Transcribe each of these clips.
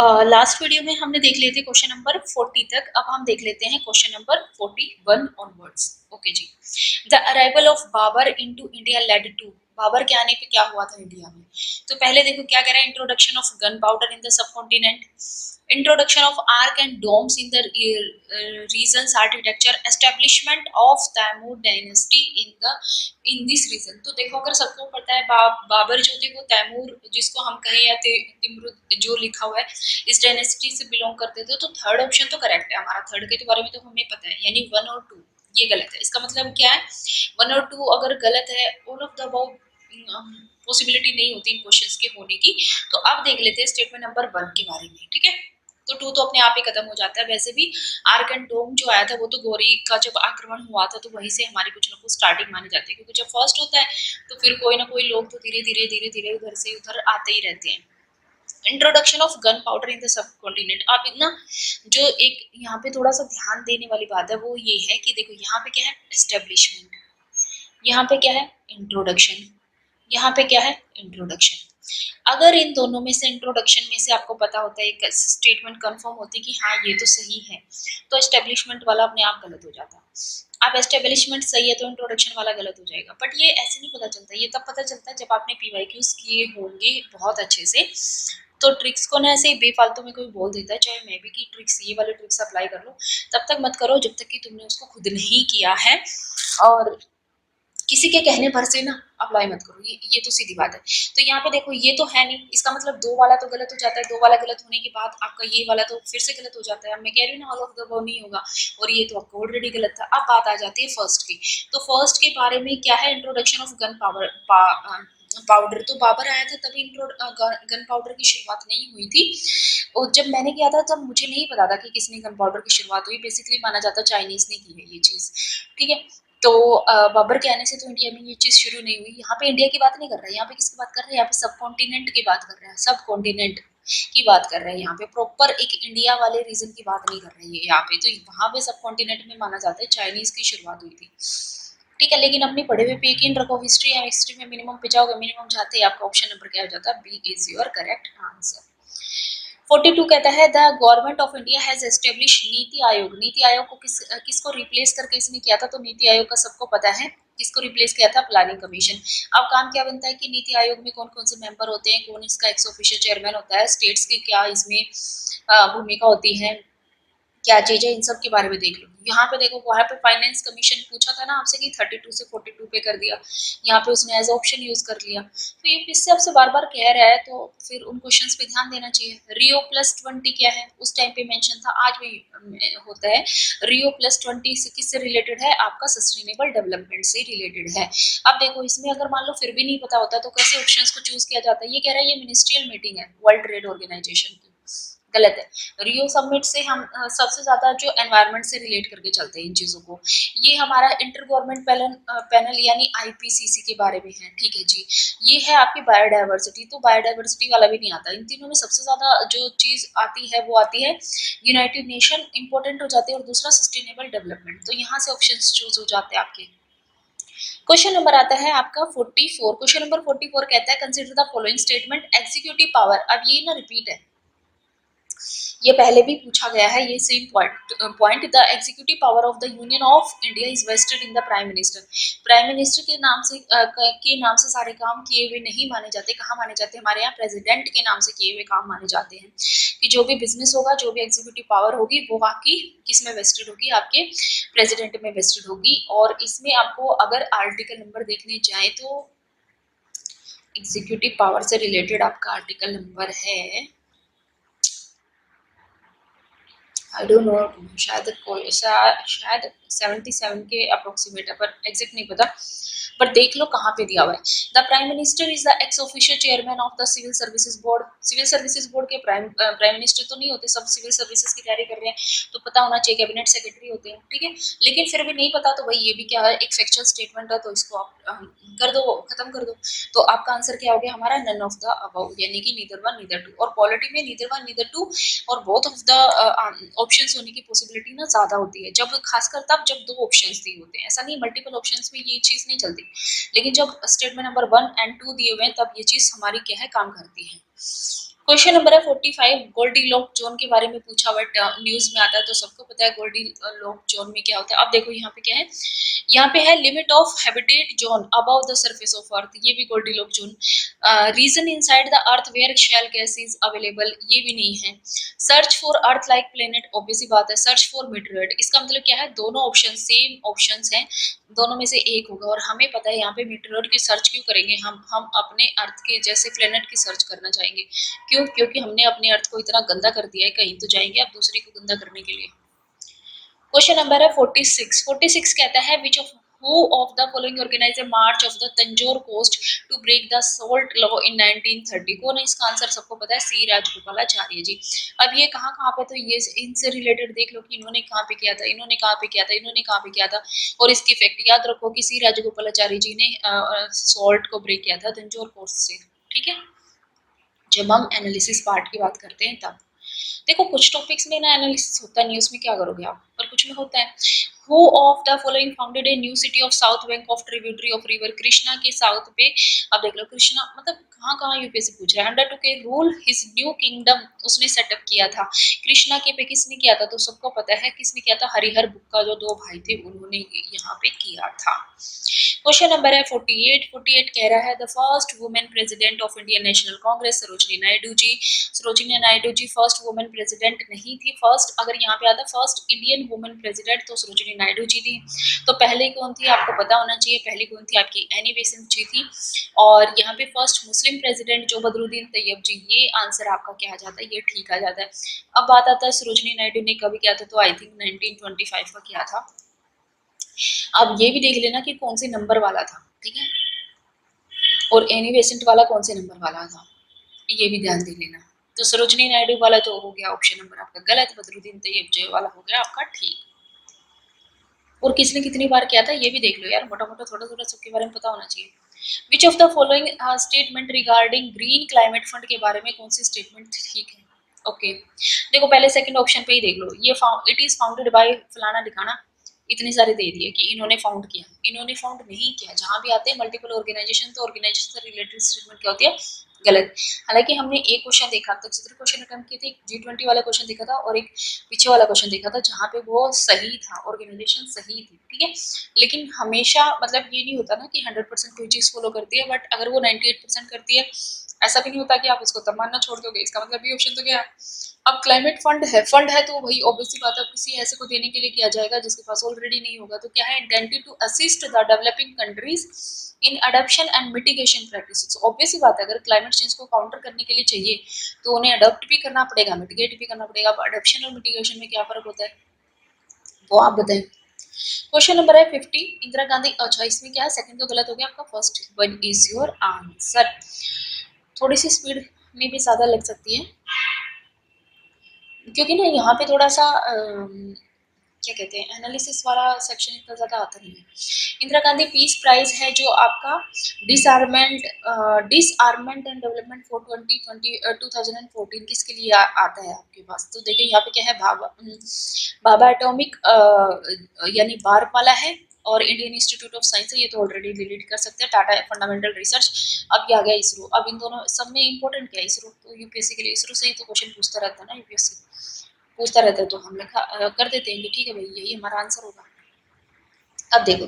Last video में हमने देख लिए थे क्वेश्चन नंबर 40 तक। अब हम देख लेते हैं question number 41 onwards. Okay ji. The arrival of Babur into India led to, Babur के आने पे क्या हुआ था इंडिया में। तो पहले देखो क्या कह रहा है, introduction of gun powder in the sub continent, introduction of arc and domes in the region's architecture, establishment of Taimur dynasty in this region। तो देखो अगर सबको पता है बाबर जो थे वो तैमूर जिसको हम कहें या तिमरुद जो लिखा हुआ है इस डायनेस्टी से बिलोंग करते थे। तो थर्ड ऑप्शन तो करेक्ट है हमारा, थर्ड के बारे में तो हमें पता है, यानी 1 और 2 ये गलत है। इसका मतलब क्या है, 1 और 2 अगर गलत है, all of the above possibility नहीं होती इन क्वेश्चंस के होने की। तो अब देख लेते हैं स्टेटमेंट नंबर 1 के बारे में, ठीक है। तो 2 तो अपने आप ही खत्म हो जाता है। वैसे भी आर्क एंड डोम जो आया था वो तो गौरी का जब आक्रमण हुआ था तो वहीं से हमारी कुछ ना कुछ स्टार्टिंग मानी जाती है, क्योंकि जब फर्स्ट होता है तो फिर कोई ना कोई लोग तो धीरे धीरे उधर से उधर आते ही रहते हैं। Introduction of gun powder in the sub continent. आप इतना जो एक यहाँ पे थोड़ा सा ध्यान देने वाली बात है वो ये है कि देखो यहाँ पे क्या है, एस्टेब्लिशमेंट, यहाँ पे क्या है, इंट्रोडक्शन, यहाँ पे क्या है, इंट्रोडक्शन। अगर इन दोनों में से इंट्रोडक्शन में से आपको पता होता है, एक स्टेटमेंट कंफर्म होती है कि हाँ ये तो सही है, तो एस्टेब्लिशमेंट वाला अपने आप गलत हो जाता है। अब एस्टेब्लिशमेंट सही है तो इंट्रोडक्शन वाला गलत हो जाएगा। बट ये ऐसे नहीं पता चलता, ये तब पता चलता है जब आपने पीवाईक्यूज किए होंगे बहुत अच्छे से। तो ट्रिक्स को ना ऐसे बेफालतू में कोई बोल देता है, चाहे मैं भी की ट्रिक्स ये वाले ट्रिक्स अप्लाई कर लो, तब तक मत करो जब तक कि तुमने उसको खुद नहीं किया है, और किसी के कहने भर से ना अप्लाई मत करो, ये तो सीधी बात है। तो यहाँ पे देखो ये तो है नहीं, इसका मतलब 2 वाला तो गलत हो जाता है, 2 वाला गलत होने के बाद आपका ये वाला तो फिर से गलत हो जाता है। अब मैं कह रही हूँ ना ऑल ऑफ द अबव नहीं होगा, और ये तो आपका ऑलरेडी गलत था। अब बात आ जाती है फर्स्ट की। तो फर्स्ट के बारे में क्या है, इंट्रोडक्शन ऑफ गन पाउडर। तो बाबर आया था तभी गन पाउडर की शुरुआत नहीं हुई थी। और जब मैंने किया था तब मुझे नहीं पता था कि किसने गन पाउडर की शुरुआत हुई, बेसिकली माना जाता चाइनीज ने की है ये चीज, ठीक है। तो बाबर के आने से तो इंडिया में ये चीज शुरू नहीं हुई। यहाँ पे इंडिया की बात नहीं कर रहे हैं, यहाँ पे किसकी बात कर रहे हैं, यहाँ पे सब कॉन्टिनेंट की बात कर रहे हैं, सब कॉन्टिनेंट की बात कर रहे हैं। यहाँ पे प्रॉपर एक इंडिया वाले रीजन की बात नहीं कर रही है यहाँ पे। तो वहां पे सब कॉन्टिनेंट में माना जाता है चाइनीज की शुरुआत हुई थी, ठीक है। लेकिन अपनी पढ़े हुए पे यकीन रखो, हिस्ट्री है, हिस्ट्री में मिनिमम पे जाओगे, मिनिमम जाते ही आपका ऑप्शन नंबर क्या हो जाता है, B is your correct answer. 42 कहता है the government of India has establish NITI Aayog. NITI Aayog को किसको रिप्लेस करके इसने किया था, तो नीति आयोग का सबको पता है किसको रिप्लेस किया था, प्लानिंग कमीशन। अब काम क्या बनता है कि नीति आयोग में कौन कौन से मेंबर होते हैं, कौन इसका एक्स ऑफिशियल चेयरमैन होता है, स्टेट्स की क्या इसमें भूमिका होती है, क्या चीज है, इन सब के बारे में देख लो। यहाँ पे देखो वहाँ पे फाइनेंस कमीशन पूछा था ना आपसे कि 32 से 42 पे कर दिया, यहाँ पे उसने एज ऑप्शन यूज कर लिया। तो ये इससे आपसे बार बार कह रहा है तो फिर उन क्वेश्चंस पे ध्यान देना चाहिए। रियो प्लस 20 क्या है, उस टाइम पे मेंशन था, आज भी होता है। रियो प्लस 20 से किससे रिलेटेड है, आपका सस्टेनेबल डेवलपमेंट से रिलेटेड है। अब देखो इसमें अगर मान लो फिर भी नहीं पता होता तो कैसे ऑप्शंस को चूज किया जाता है। ये कह रहा है ये मिनिस्ट्रियल मीटिंग है वर्ल्ड ट्रेड ऑर्गेनाइजेशन की, गलत है। रियो समिट से हम सबसे ज्यादा जो एनवायरनमेंट से रिलेट करके चलते हैं इन चीजों को। ये हमारा इंटर गवर्नमेंट पैनल यानी आईपीसीसी के बारे में है, ठीक है जी। ये है आपकी बायोडायवर्सिटी, तो बायोडायवर्सिटी वाला भी नहीं आता। इन तीनों में सबसे ज्यादा जो चीज आती है वो आती है यूनाइटेड नेशन, इंपॉर्टेंट हो जाती है, और दूसरा सस्टेनेबल डेवलपमेंट। तो यहाँ से ऑप्शन चूज हो जाते हैं आपके। क्वेश्चन नंबर आता है आपका 44। क्वेश्चन नंबर 44 कहता है consider the following statement, executive power. अब ये ना रिपीट है, ये पहले भी पूछा गया है, ये same point the executive power of the union of India is vested in the prime minister. Prime minister के नाम से सारे काम किए हुए नहीं माने जाते। कहाँ माने जाते हैं, हमारे यहाँ प्रेसिडेंट के नाम से किए हुए काम माने जाते हैं। कि जो भी बिजनेस होगा, जो भी एग्जीक्यूटिव पावर होगी वो आपकी किस में वेस्टेड होगी, आपके प्रेसिडेंट में वेस्टेड होगी। और इसमें आपको अगर आर्टिकल नंबर देखने जाए तो एग्जीक्यूटिव पावर से रिलेटेड आपका आर्टिकल नंबर है, आई डोंट नो, शायद 77 के अप्रोक्सीमेट है, पर एग्जैक्ट नहीं पता। पर देख लो कहाँ पे दिया हुआ है। The prime minister is the ex officio chairman of the civil services board. Civil services board के प्राइम मिनिस्टर तो नहीं होते, सब सिविल सर्विसेज की तैयारी कर रहे हैं तो पता होना चाहिए, कैबिनेट सेक्रेटरी होते हैं, ठीक है। लेकिन फिर भी नहीं पता तो भाई ये भी क्या है, एक फैक्चुअल स्टेटमेंट है, तो इसको आप कर दो, खत्म कर दो। तो आपका आंसर क्या हो गया हमारा, नन ऑफ द अबव, यानी कि नीदर वन नीदर टू। और पॉलिटी में नीदर वन नीदर टू और बोथ ऑफ द ऑप्शंस होने की पॉसिबिलिटी ना ज्यादा होती है, जब खासकर तब जब 2 ऑप्शंस दिए होते हैं। ऐसा नहीं मल्टीपल ऑप्शंस में ये चीज नहीं चलती, लेकिन जब स्टेटमेंट नंबर 1 एंड 2 दिए हुए हैं तब ये चीज हमारी क्या है, काम करती है। क्वेश्चन नंबर है 45, गोल्डी लॉक जोन के बारे में पूछा हुआ न्यूज में आता है, तो सबको पता है गोल्डी लॉक जोन में क्या होता है। अब देखो यहाँ पे क्या है, यहाँ पे है limit of habitat zone above the surface of earth, ये भी Goldilocks zone. Region inside the earth where shale gas is available, ये भी नहीं है। Search for earth like planet, obvious बात है। सर्च फॉर मीटरॉइड, इसका मतलब क्या है, दोनों ऑप्शन सेम ऑप्शंस हैं, दोनों में से एक होगा। और हमें पता है यहाँ पे मीटरॉइड की सर्च क्यों करेंगे, हम अपने अर्थ के जैसे प्लेनेट की सर्च करना चाहेंगे। क्यों? क्योंकि हमने अपने अर्थ को इतना गंदा कर दिया है, कहीं तो जाएंगे आप दूसरे को गंदा करने के लिए। क्वेश्चन नंबर है 46। 46 कहता है which of who of the following organise a march of the Tanjore coast to break the salt law in 1930। कौन है इसका आंसर? सबको पता है, सी राजगोपालाचार्य जी। अब ये कहाँ कहाँ पे, तो ये इनसे रिलेटेड देख लो कि इन्होंने कहाँ पे किया था, इन्होंने कहाँ पे किया था, इन्होंने कहाँ पे किया था, और इसकी इफेक्ट याद रखो कि सी राजगोपालाचार्य जी ने सॉल्ट को ब्रेक किया था तंजौर कोस्ट से। ठीक है, जब हम एनालिसिस पार्ट की बात करते हैं तब। देखो कुछ टॉपिक्स में ना एनालिसिस होता नहीं, उसमें क्या करोगे आप, पर कुछ में होता है। Who of the following founded a new city of south bank of tributary of river Krishna के साउथ पे। अब देख लो कृष्णा मतलब कहाँ कहाँ यूपीएससी पूछ रहा है। अंडर टू के रूल हिज न्यू किंगडम, उसने सेटअप किया था। कृष्णा के पे किसने किया था? तो सबको पता है किसने किया था, हरिहर बुक्का, जो दो भाई थे उन्होंने यहाँ पे किया था। क्वेश्चन नंबर है 48। 48 कह रहा है the first women president of Indian National Congress Sarojini Naidu ji. Sarojini Naidu ji first women president नहीं थी। फर्स्ट अगर यहाँ पे आता फर्स्ट इंडियन वुमेन प्रेसिडेंट तो सरोजिनी नायडू जी थी। तो पहले कौन थी आपको पता होना चाहिए, पहली कौन थी आपकी एनी बेसेंट जी थी। और यहाँ पे फर्स्ट मुस्लिम प्रेसिडेंट जो बदरुद्दीन तैयब जी, ये आंसर आपका क्या आ जाता है, ये ठीक आ जाता है। अब बात आता है सरोजिनी नायडू ने कभी किया था, तो आई थिंक 1925 का किया था। अब ये भी देख लेना कि कौन से नंबर वाला था, ठीक है, और एनी बेसेंट वाला कौन से नंबर वाला था, ये भी ध्यान दे लेना। तो सरोजिनी नायडू वाला तो हो गया ऑप्शन नंबर आपका गलत, बदरुद्दीन तैयब जय वाला हो गया आपका ठीक। और किसने कितनी बार किया था ये भी देख लो यार, मोटा मोटा थोड़ा थोड़ा सबके बारे में पता होना चाहिए। Which of the following statement regarding green climate fund के बारे में कौन सी स्टेटमेंट ठीक है? ओके देखो पहले सेकंड ऑप्शन पे ही देख लो, ये इट इज फाउंडेड बाय फलाना दिखाना, इतने सारे दे दिए कि इन्होंने फाउंड किया, इन्होंने फाउंड नहीं किया। जहां भी आते हैं मल्टीपल ऑर्गेनाइजेशन, तो ऑर्गेनाइजेशन से रिलेटेड स्टेटमेंट क्या होती है, गलत। हालांकि हमने एक क्वेश्चन देखा था, जितने क्वेश्चन अटेम्प्ट किए थे, G20 वाला क्वेश्चन देखा था और एक पीछे वाला क्वेश्चन देखा था जहाँ पे वो सही था, ऑर्गेनाइजेशन सही थी, ठीक है। लेकिन हमेशा मतलब ये नहीं होता ना कि 100% कोई चीज फॉलो करती है, बट अगर वो 98% करती है, ऐसा भी नहीं होता कि आप उसको तब मानना छोड़ दोगे। इसका मतलब ये ऑप्शन तो क्या है। अब क्लाइमेट फंड है तो वही ऑब्वियसली बात है, किसी ऐसे को देने के लिए किया जाएगा जिसके पास ऑलरेडी नहीं होगा। तो क्या है, intended to assist the developing countries in adoption and mitigation practices. Obviously बात है, अगर क्लाइमेट चेंज को काउंटर करने के लिए चाहिए तो उन्हें अडॉप्ट भी करना पड़ेगा, मिटिगेट भी करना पड़ेगा। अब अडॉप्शन और मिटिगेशन में क्या फर्क होता है वो आप बताएं। क्वेश्चन नंबर है 50। इंदिरा गांधी, अच्छा इसमें क्या है, सेकंड तो गलत हो गया आपका, first one is your answer. थोड़ी सी स्पीड में भी ज्यादा लग सकती है क्योंकि ना यहाँ पे थोड़ा सा क्या कहते हैं, एनालिसिस वाला सेक्शन इतना ज़्यादा आता नहीं है। इंदिरा गांधी पीस प्राइज है जो आपका डिसआर्मेंट एंड डेवलपमेंट फॉर 2014 किसके लिए आता है आपके पास? तो देखिए यहाँ पे क्या है, बाबा एटॉमिक यानी बार वाला है, और इंडियन इंस्टीट्यूट ऑफ साइंस है, ये तो ऑलरेडी डिलीट कर सकते हैं, टाटा फंडामेंटल रिसर्च। अब ये आ गया इसरो। अब इन दोनों सब में इंपॉर्टेंट क्या है, इसरो तो यूपीएससी के लिए इसरो से ही तो क्वेश्चन पूछता रहता है ना, यूपीएससी पूछता रहता है, तो हम लिखा कर देते हैं कि ठीक है भाई यही हमारा आंसर होगा। अब देखो,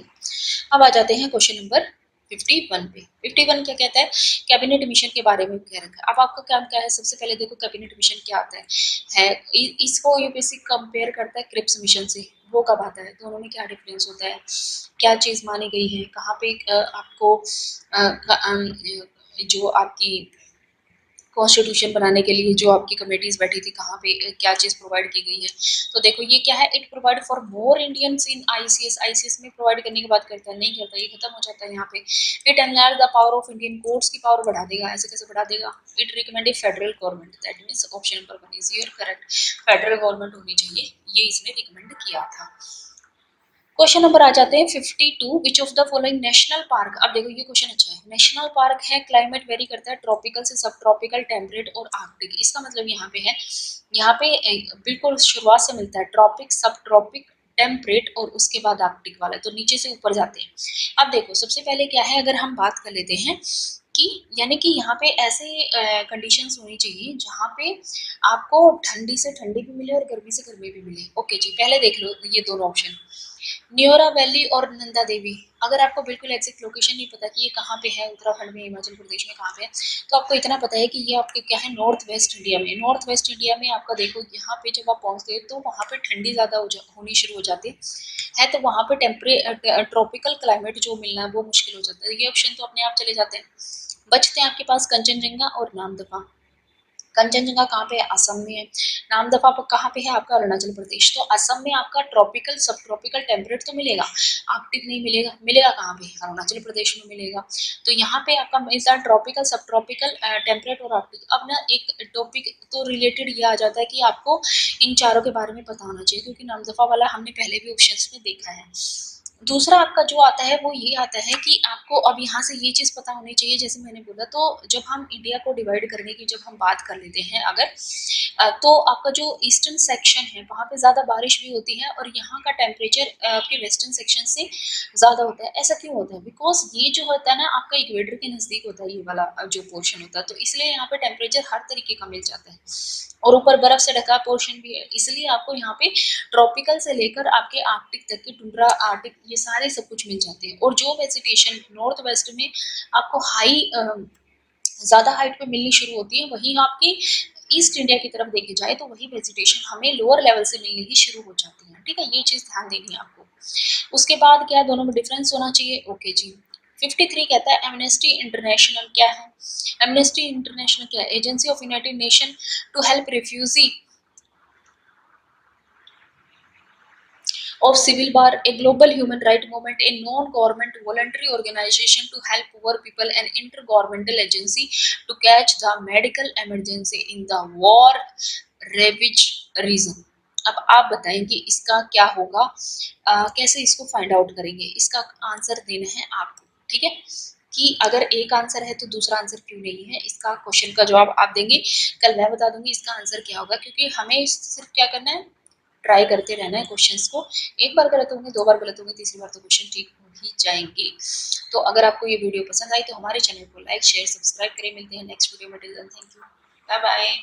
अब आ जाते हैं क्वेश्चन नंबर 51 पे। 51 क्या कहता है, कैबिनेट मिशन के बारे में कह रखा है। अब आपका काम क्या है, सबसे पहले देखो कैबिनेट मिशन क्या आता है इसको यूपीएससी कंपेयर करता है क्रिप्स मिशन से। वो कब आता है, दोनों में क्या डिफरेंस होता है, क्या चीज़ मानी गई है, कहाँ पे आपको जो आपकी कॉन्स्टिट्यूशन बनाने के लिए जो आपकी कमेटीज बैठी थी, कहाँ पे क्या चीज़ प्रोवाइड की गई है। तो देखो ये क्या है, it provide for more Indians in ICS. ICS में प्रोवाइड करने की बात करता है, नहीं करता, ये खत्म हो जाता है यहाँ पे। It enlarge the power of Indian courts की पावर बढ़ा देगा, ऐसे कैसे बढ़ा देगा। It recommended federal government, that means option number 1 is your correct, federal government होनी चाहिए, ये इसने रिकमेंड किया था। क्वेश्चन नंबर आ जाते हैं 52। Which of the following national park, अब देखो ये क्वेश्चन अच्छा है। नेशनल पार्क है, क्लाइमेट वेरी करता है ट्रॉपिकल से सब ट्रॉपिकल, टेम्परेट और आर्कटिक। इसका मतलब यहाँ पे है, यहाँ पे बिल्कुल शुरुआत से मिलता है ट्रॉपिक, सब ट्रॉपिक, टेम्परेट और उसके बाद आर्कटिक वाला, तो नीचे से ऊपर जाते हैं। अब देखो सबसे पहले क्या है, अगर हम बात कर लेते हैं कि यानी कि यहाँ पे ऐसे कंडीशंस होनी चाहिए जहाँ पे आपको ठंडी से ठंडी भी मिले और गर्मी से गर्मी भी मिले। ओके जी, पहले देख लो ये दोनों ऑप्शन, न्योरा वैली और नंदा देवी। अगर आपको बिल्कुल एग्जैक्ट लोकेशन नहीं पता कि ये कहाँ पे है, उत्तराखंड में, हिमाचल प्रदेश में कहाँ पे है, तो आपको इतना पता है कि ये आपके क्या है, नॉर्थ वेस्ट इंडिया में। नॉर्थ वेस्ट इंडिया में आपका देखो यहाँ पे जब आप पहुँचते हैं तो वहाँ पे ठंडी ज़्यादा होनी शुरू हो जाती है, तो वहाँ पे ट्रॉपिकल क्लाइमेट जो मिलना है वो मुश्किल हो जाता है। ये ऑप्शन तो अपने आप चले जाते हैं। बचते हैं आपके पास कंचनजंगा और नामदफा। कंचनजंगा कहाँ पे है, असम में है। नामदफा कहाँ पे है आपका, अरुणाचल प्रदेश। तो असम में आपका ट्रॉपिकल सब ट्रॉपिकल टेम्परेट तो मिलेगा, आर्कटिक नहीं मिलेगा। मिलेगा कहाँ पे, अरुणाचल प्रदेश में मिलेगा। तो यहाँ पे आपका मिलता है ट्रॉपिकल सब ट्रॉपिकल टेम्परेट और आर्कटिक। अब ना एक टॉपिक तो रिलेटेड ये आ जाता है कि आपको इन चारों के बारे में पता होना चाहिए, क्योंकि नामदफा वाला हमने पहले भी ऑप्शन में देखा है। दूसरा आपका जो आता है वो ये आता है कि आपको अब यहाँ से ये चीज़ पता होनी चाहिए, जैसे मैंने बोला, तो जब हम इंडिया को डिवाइड करने की जब हम बात कर लेते हैं अगर, तो आपका जो ईस्टर्न सेक्शन है वहाँ पे ज़्यादा बारिश भी होती है और यहाँ का टेम्परेचर आपके वेस्टर्न सेक्शन से ज़्यादा होता है। ऐसा क्यों होता है, बिकॉज ये जो होता है ना आपका इक्वेटर के नज़दीक होता है ये वाला जो पोर्शन होता है, तो इसलिए यहाँ पे टेम्परेचर हर तरीके का मिल जाता है और ऊपर बर्फ से ढका पोर्शन भी है, इसलिए आपको यहाँ पे ट्रॉपिकल से लेकर आपके आर्कटिक तक की टुंड्रा, आर्टिक, ये सारे सब कुछ मिल जाते हैं। और जो वेजिटेशन नॉर्थ वेस्ट में आपको हाई ज़्यादा हाइट पे मिलनी शुरू होती है, वहीं आपकी ईस्ट इंडिया की तरफ देखे जाए तो वही वेजिटेशन हमें लोअर लेवल से मिलनी ही शुरू हो जाती है। ठीक है, ये चीज़ ध्यान देनी है आपको। उसके बाद क्या है, दोनों में डिफरेंस होना चाहिए। ओके जी, 53 कहता है एमनेस्टी इंटरनेशनल क्या है। एमनेस्टी इंटरनेशनल क्या है, agency of United Nation to help refugee of Civil War, a global human rights movement, a non-government voluntary organization to help poor people, an intergovernmental agency to catch the medical emergency in the war ravaged region। अब आप बताएं कि इसका क्या होगा, कैसे इसको find out करेंगे, इसका आंसर देना है आपको। ठीक है, कि अगर एक आंसर है तो दूसरा आंसर क्यों नहीं है, इसका क्वेश्चन का जवाब आप देंगे, कल मैं बता दूंगी इसका आंसर क्या होगा, क्योंकि हमें सिर्फ क्या करना है, ट्राई करते रहना है क्वेश्चंस को। एक बार गलत होंगे, दो बार गलत होंगे, तीसरी बार तो क्वेश्चन ठीक हो ही जाएंगे। तो अगर आपको ये वीडियो पसंद आई तो हमारे चैनल को लाइक शेयर सब्सक्राइब करें। मिलते हैं नेक्स्ट वीडियो में, till then thank you, bye bye.